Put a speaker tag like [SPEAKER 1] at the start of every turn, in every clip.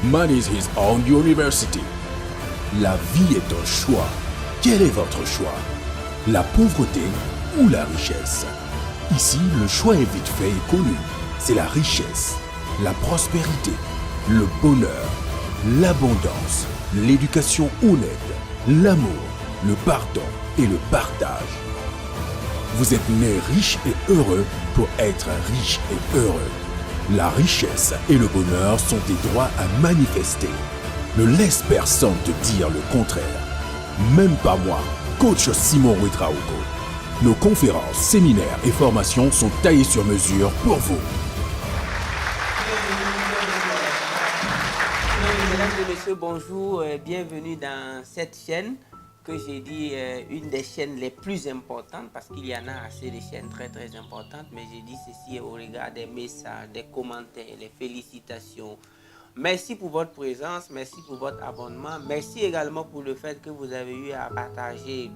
[SPEAKER 1] Money is his own university. La vie est un choix. Quel est votre choix? La pauvreté ou la richesse? Ici, le choix est vite fait et connu. C'est la richesse, la prospérité, le bonheur, l'abondance, l'éducation honnête, l'amour, le pardon et le partage. Vous êtes né riche et heureux pour être riche et heureux. La richesse et le bonheur sont des droits à manifester. Ne laisse personne te dire le contraire. Même pas moi, coach Simon Ouedraogo. Nos conférences, séminaires et formations sont taillées sur mesure pour vous.
[SPEAKER 2] Mesdames et messieurs, bonjour, bienvenue dans cette chaîne que j'ai dit une des chaînes les plus importantes parce qu'il y en a assez de chaînes très importantes, mais j'ai dit ceci au regard des messages, des commentaires, les félicitations. Merci pour votre présence, merci pour votre abonnement, merci également pour le fait que vous avez eu à partager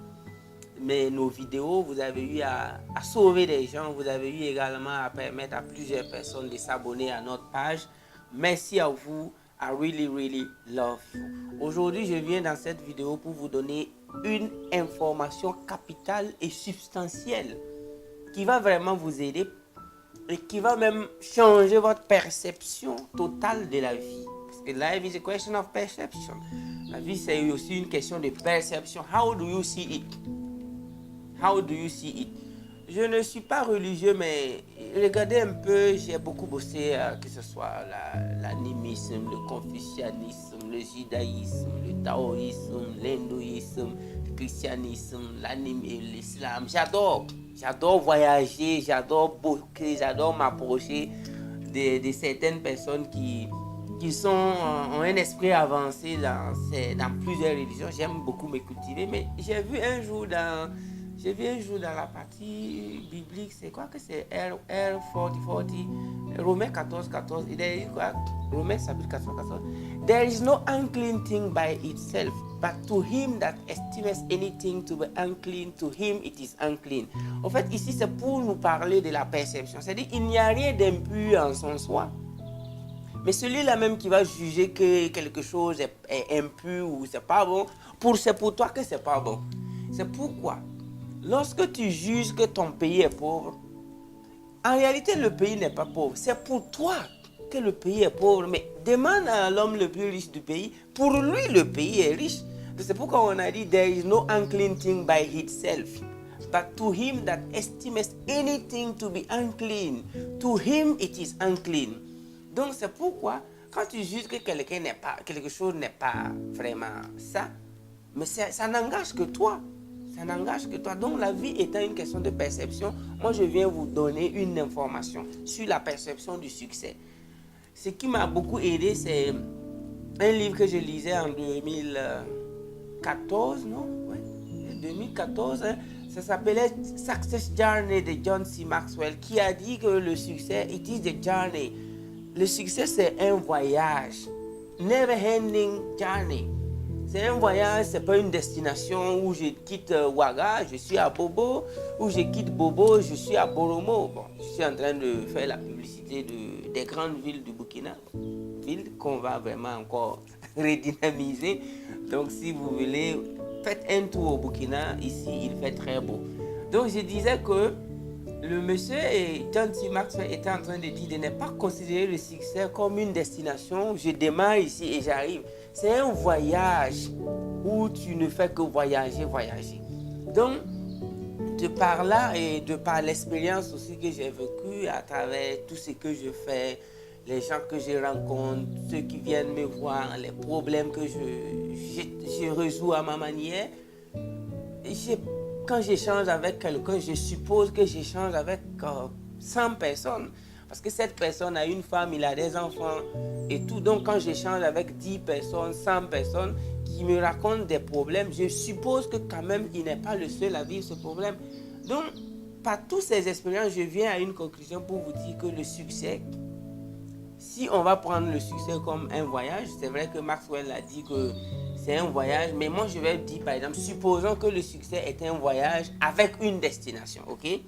[SPEAKER 2] nos vidéos, vous avez eu à sauver des gens, vous avez eu également à permettre à plusieurs personnes de s'abonner à notre page. Merci à vous. I really love you. Aujourd'hui, je viens dans cette vidéo pour vous donner une information capitale et substantielle qui va vraiment vous aider et qui va même changer votre perception totale de la vie. Parce que life is a question of perception. La vie, c'est aussi une question de perception. How do you see it? How do you see it? Je ne suis pas religieux, mais regardez un peu, j'ai beaucoup bossé, que ce soit l'animisme, le confucianisme, le judaïsme, le taoïsme, l'hindouisme, le christianisme, l'islam. J'adore voyager, j'adore bosser, j'adore m'approcher de certaines personnes qui ont un esprit avancé dans plusieurs religions. J'aime beaucoup me cultiver, mais j'ai vu un jour dans la partie biblique, c'est quoi que c'est R40, Romains 14, il dit quoi? Romains chapitre 14. There is no unclean thing by itself, but to him that estimates anything to be unclean, to him it is unclean. En fait, ici, c'est pour nous parler de la perception. C'est-à-dire qu'il n'y a rien d'impur en son soi. Mais celui-là même qui va juger que quelque chose est impur ou c'est pas bon, c'est pour toi que c'est pas bon. C'est pourquoi lorsque tu juges que ton pays est pauvre, en réalité, le pays n'est pas pauvre. C'est pour toi que le pays est pauvre. Mais demande à l'homme le plus riche du pays. Pour lui, le pays est riche. C'est pourquoi on a dit, there is no unclean thing by itself. But to him that estimates anything to be unclean, to him it is unclean. Donc c'est pourquoi, quand tu juges que quelque chose n'est pas vraiment ça, mais ça n'engage que toi. Ça n'engage que toi. Donc la vie étant une question de perception, moi je viens vous donner une information sur la perception du succès. Ce qui m'a beaucoup aidé, c'est un livre que je lisais en 2014, non? Ouais, 2014, hein? Ça s'appelait Success Journey de John C. Maxwell, qui a dit que le succès, it is the journey. Le succès, c'est un voyage. Never-ending journey. C'est un voyage, c'est pas une destination où je quitte Ouaga, je suis à Bobo, ou je quitte Bobo, je suis à Boromo. Bon, je suis en train de faire la publicité des grandes villes du Burkina, villes qu'on va vraiment encore redynamiser. Donc si vous voulez, faites un tour au Burkina, ici il fait très beau. Donc je disais que le monsieur et John C. Maxwell étaient en train de dire de ne pas considérer le succès comme une destination. Je démarre ici et j'arrive. C'est un voyage où tu ne fais que voyager. Donc, de par là et de par l'expérience aussi que j'ai vécue à travers tout ce que je fais, les gens que je rencontre, ceux qui viennent me voir, les problèmes que je résous à ma manière, quand j'échange avec quelqu'un, je suppose que j'échange avec 100 personnes. Parce que cette personne a une femme, il a des enfants et tout. Donc quand j'échange avec 10 personnes, 100 personnes qui me racontent des problèmes, je suppose que quand même il n'est pas le seul à vivre ce problème. Donc par toutes ces expériences, je viens à une conclusion pour vous dire que le succès, si on va prendre le succès comme un voyage, c'est vrai que Maxwell a dit que c'est un voyage, mais moi je vais dire par exemple, supposons que le succès est un voyage avec une destination, ok?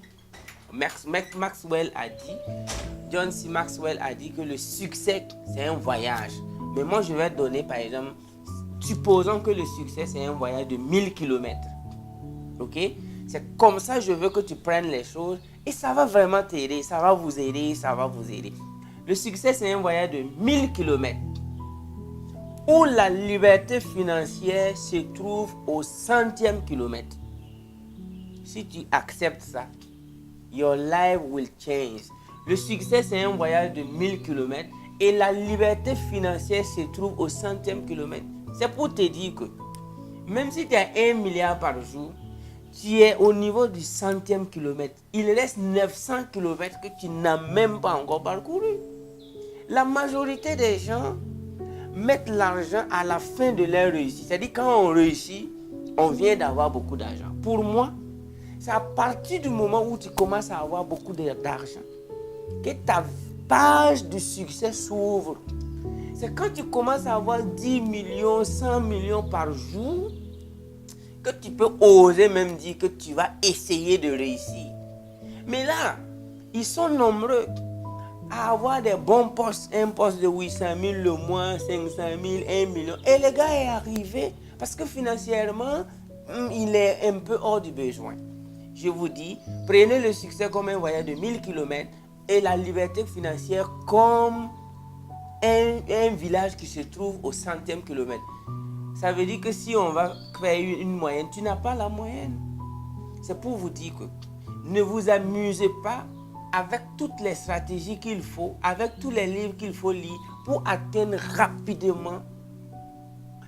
[SPEAKER 2] Maxwell a dit, John C. Maxwell a dit que le succès c'est un voyage. Mais moi, je vais te donner, par exemple, supposons que le succès, c'est un voyage de 1000 km. Ok? C'est comme ça que je veux que tu prennes les choses et ça va vraiment t'aider, ça va vous aider, ça va vous aider. Le succès, c'est un voyage de 1000 km où la liberté financière se trouve au 100e kilomètre. Si tu acceptes ça, your life will change. Le succès, c'est un voyage de 1000 km et la liberté financière se trouve au 100e kilomètre. C'est pour te dire que même si tu as 1 milliard par jour, tu es au niveau du 100e kilomètre. Il reste 900 km que tu n'as même pas encore parcouru. La majorité des gens mettent l'argent à la fin de leur réussite. C'est-à-dire quand on réussit, on vient d'avoir beaucoup d'argent. Pour moi, c'est à partir du moment où tu commences à avoir beaucoup d'argent que ta page de succès s'ouvre. C'est quand tu commences à avoir 10 millions, 100 millions par jour que tu peux oser même dire que tu vas essayer de réussir. Mais là, ils sont nombreux à avoir des bons postes, un poste de 800 000 le mois, 500 000, 1 million. Et le gars est arrivé parce que financièrement, il est un peu hors du besoin. Je vous dis, prenez le succès comme un voyage de 1000 km et la liberté financière comme un village qui se trouve au 100e kilomètre. Ça veut dire que si on va créer une moyenne, tu n'as pas la moyenne. C'est pour vous dire que ne vous amusez pas avec toutes les stratégies qu'il faut, avec tous les livres qu'il faut lire pour atteindre rapidement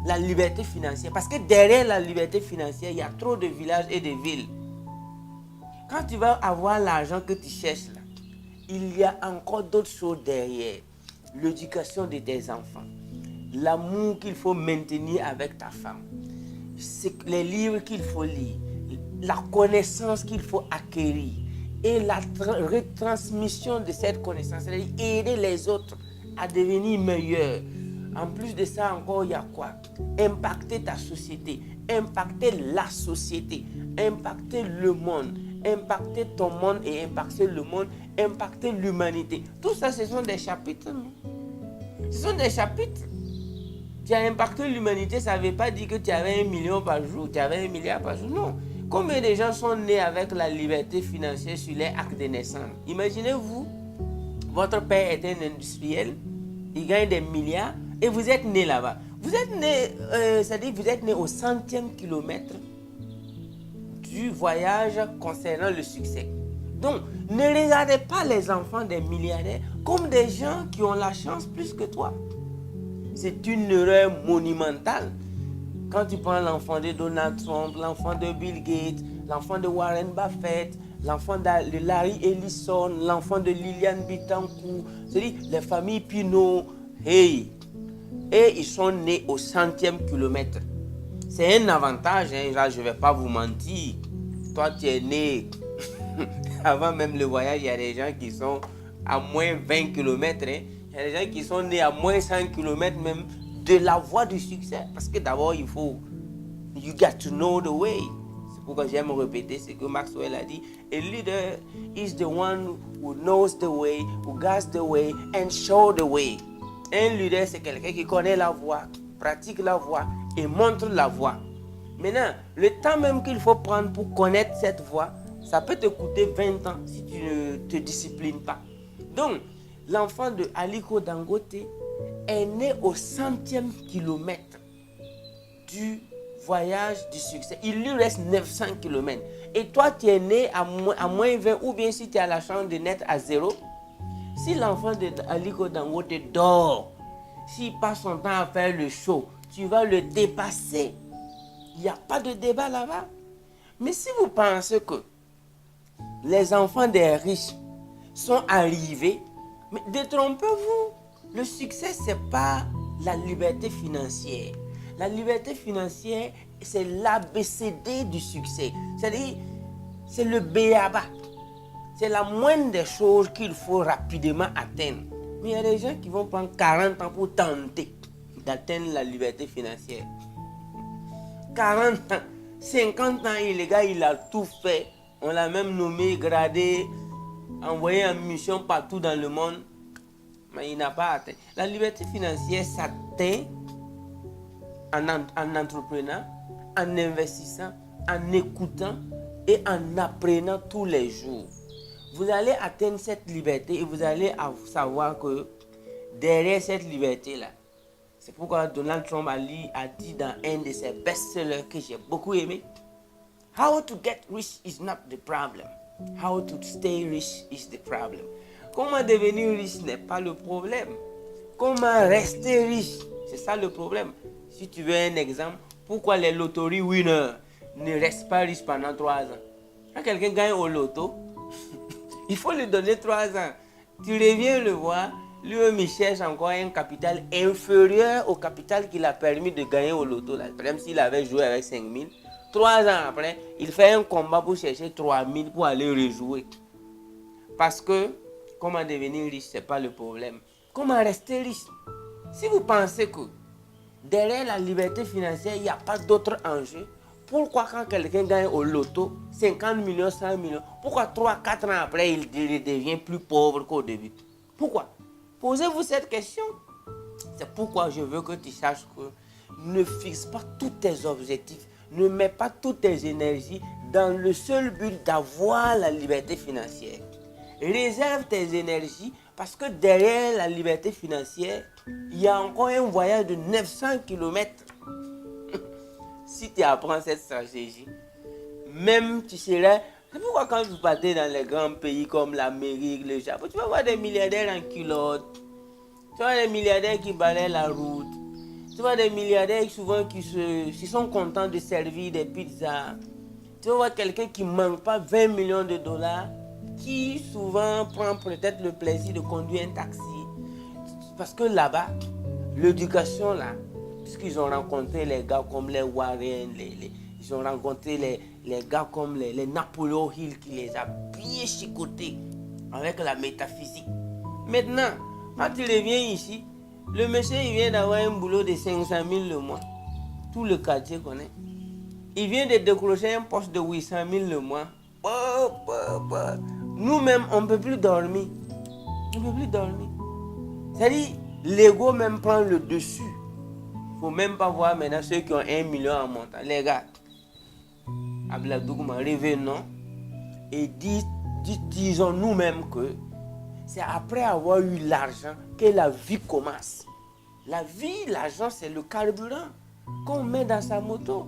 [SPEAKER 2] la liberté financière. Parce que derrière la liberté financière, il y a trop de villages et de villes. Quand tu vas avoir l'argent que tu cherches là, il y a encore d'autres choses derrière. L'éducation de tes enfants, l'amour qu'il faut maintenir avec ta femme, les livres qu'il faut lire, la connaissance qu'il faut acquérir et la retransmission de cette connaissance, c'est-à-dire aider les autres à devenir meilleurs. En plus de ça encore, il y a quoi? Impacter ta société, impacter la société, impacter le monde, impacter ton monde et impacter le monde, impacter l'humanité. Tout ça, ce sont des chapitres. Non? Ce sont des chapitres. Tu as impacté l'humanité, ça ne veut pas dire que tu avais 1 million par jour, tu avais 1 milliard par jour. Non. Combien de gens sont nés avec la liberté financière sur les actes de naissance? Imaginez-vous, votre père est un industriel, il gagne des milliards et vous êtes né là-bas. Vous êtes né, c'est-à-dire vous êtes né au 100e kilomètre du voyage concernant le succès. Donc, ne regardez pas les enfants des milliardaires comme des gens qui ont la chance plus que toi. C'est une erreur monumentale. Quand tu prends l'enfant de Donald Trump, l'enfant de Bill Gates, l'enfant de Warren Buffett, l'enfant de Larry Ellison, l'enfant de Liliane Bittencourt, c'est-à-dire les familles Pinault, hey, et ils sont nés au 100e kilomètre. C'est un avantage, hein, là, je ne vais pas vous mentir. Toi, tu es né avant même le voyage, il y a des gens qui sont à moins 20 km. Hein. Il y a des gens qui sont nés à moins 100 km même de la voie du succès. Parce que d'abord, il faut... You got to know the way. C'est pourquoi j'aime répéter ce que Maxwell a dit. A leader is the one who knows the way, who guides the way and shows the way. Un leader, c'est quelqu'un qui connaît la voie, pratique la voie et montre la voie. Maintenant, le temps même qu'il faut prendre pour connaître cette voie, ça peut te coûter 20 ans si tu ne te disciplines pas. Donc, l'enfant de Aliko Dangote est né au 100e kilomètre du voyage du succès. Il lui reste 900 km. Et toi, tu es né à moins 20, ou bien si tu as la chance de naître à 0. Si l'enfant de Aliko Dangote dort, s'il passe son temps à faire le show, tu vas le dépasser. Il n'y a pas de débat là-bas. Mais si vous pensez que les enfants des riches sont arrivés, mais détrompez-vous. Le succès, ce n'est pas la liberté financière. La liberté financière, c'est l'ABCD du succès. C'est-à-dire, c'est le B.A.B.A. C'est la moindre des choses qu'il faut rapidement atteindre. Mais il y a des gens qui vont prendre 40 ans pour tenter d'atteindre la liberté financière. 40 ans, 50 ans, et le gars, il a tout fait. On l'a même nommé, gradé, envoyé en mission partout dans le monde. mais il n'a pas atteint. La liberté financière s'atteint en entreprenant, en investissant, en écoutant et en apprenant tous les jours. Vous allez atteindre cette liberté et vous allez savoir que derrière cette liberté-là, c'est pourquoi Donald Trump a dit dans un de ses best-sellers que j'ai beaucoup aimé, How to get rich is not the problem. How to stay rich is the problem. Comment devenir riche n'est pas le problème. Comment rester riche, c'est ça le problème. Si tu veux un exemple, pourquoi les loteries winners ne restent pas riches pendant 3 ans? Quand quelqu'un gagne au loto, il faut lui donner 3 ans. Tu reviens le voir, lui-même il cherche encore un capital inférieur au capital qu'il a permis de gagner au loto. Par exemple, s'il avait joué avec 5 000, 3 ans après, il fait un combat pour chercher 3 000 pour aller rejouer. Parce que comment devenir riche, ce n'est pas le problème. Comment rester riche? Si vous pensez que derrière la liberté financière, il n'y a pas d'autre enjeu, pourquoi quand quelqu'un gagne au loto 50 millions, 100 millions, pourquoi 3-4 ans après, il devient plus pauvre qu'au début? Pourquoi? Posez-vous cette question. C'est pourquoi je veux que tu saches que ne fixe pas tous tes objectifs, ne mets pas toutes tes énergies dans le seul but d'avoir la liberté financière. Réserve tes énergies parce que derrière la liberté financière, il y a encore un voyage de 900 km. Si tu apprends cette stratégie, même tu seras... C'est pourquoi quand vous partez dans les grands pays comme l'Amérique, le Japon, tu vas voir des milliardaires en culotte. Tu vois des milliardaires qui balayent la route. Tu vois des milliardaires souvent qui sont contents de servir des pizzas. Tu vas voir quelqu'un qui ne manque pas 20 millions de dollars, qui souvent prend peut-être le plaisir de conduire un taxi. Parce que là-bas, l'éducation là, puisqu'ils ont rencontré les gars comme les Warren, ils ont rencontré les gars comme les Napoleon Hill qui les a bien chicotés avec la métaphysique. Maintenant, quand il revient ici, le monsieur il vient d'avoir un boulot de 500 000 le mois. Tout le quartier connaît. Il vient de décrocher un poste de 800 000 le mois. Nous-mêmes, on ne peut plus dormir. On ne peut plus dormir. C'est-à-dire, l'ego même prend le dessus. Il ne faut même pas voir maintenant ceux qui ont 1 million en montant. Les gars, Abladougma, revenons et disons nous-mêmes que c'est après avoir eu l'argent que la vie commence. La vie, l'argent, c'est le carburant qu'on met dans sa moto.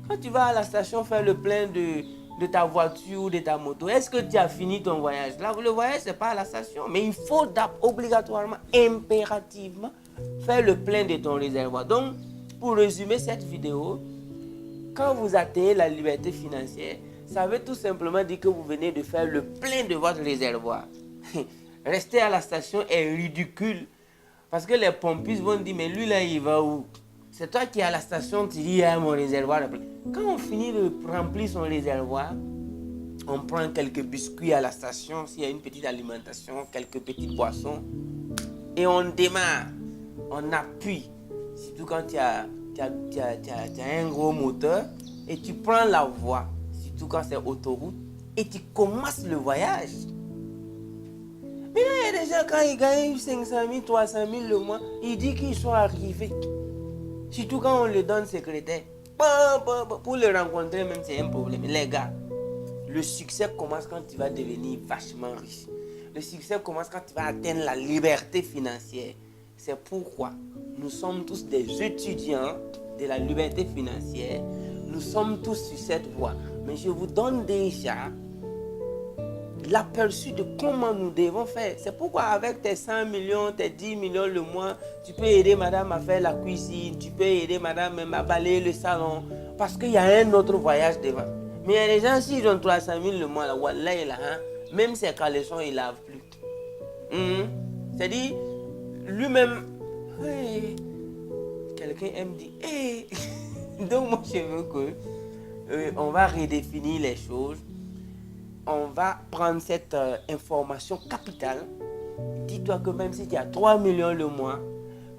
[SPEAKER 2] Quand tu vas à la station faire le plein de ta voiture ou de ta moto, est-ce que tu as fini ton voyage? Là, le voyage, ce n'est pas à la station, mais il faut obligatoirement, impérativement, faire le plein de ton réservoir. Donc, pour résumer cette vidéo, quand vous atteignez la liberté financière, ça veut tout simplement dire que vous venez de faire le plein de votre réservoir. Rester à la station est ridicule. Parce que les pompistes vont dire, mais lui là, il va où? C'est toi qui es à la station, tu dis, mon réservoir. Quand on finit de remplir son réservoir, on prend quelques biscuits à la station, s'il y a une petite alimentation, quelques petites boissons, et on démarre, on appuie. Surtout quand tu as un gros moteur, et tu prends la voie, surtout quand c'est autoroute, et tu commences le voyage. Mais là, il y a des gens, quand ils gagnent 500 000, 300 000 le mois, ils disent qu'ils sont arrivés. Surtout quand on le donne secrétaire. Pour le rencontrer, même, c'est un problème. Les gars, le succès commence quand tu vas devenir vachement riche. Le succès commence quand tu vas atteindre la liberté financière. C'est pourquoi nous sommes tous des étudiants de la liberté financière. Nous sommes tous sur cette voie. Mais je vous donne déjà l'aperçu de comment nous devons faire. C'est pourquoi avec tes 100 millions, tes 10 millions le mois, tu peux aider madame à faire la cuisine, tu peux aider madame même à balayer le salon, parce qu'il y a un autre voyage devant. Mais il y a des gens, s'ils ont 300 000 le mois, là, wallah, là, même ses caleçons, ils ne lavent plus. C'est-à-dire, lui-même, hey, quelqu'un me dit, hey. Donc moi je veux que on va redéfinir les choses. On va prendre cette information capitale. Dis-toi que même si tu as 3 millions le mois,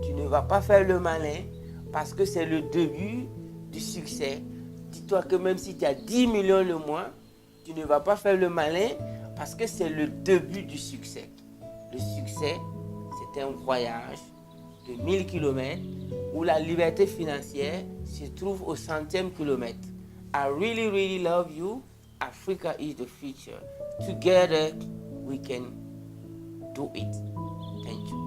[SPEAKER 2] tu ne vas pas faire le malin parce que c'est le début du succès. Dis-toi que même si tu as 10 millions le mois, tu ne vas pas faire le malin parce que c'est le début du succès. Le succès, c'est un voyage de 1000 km où la liberté financière se trouve au 100e kilomètre. I really, really love you. Africa is the future. Together, we can do it. Thank you.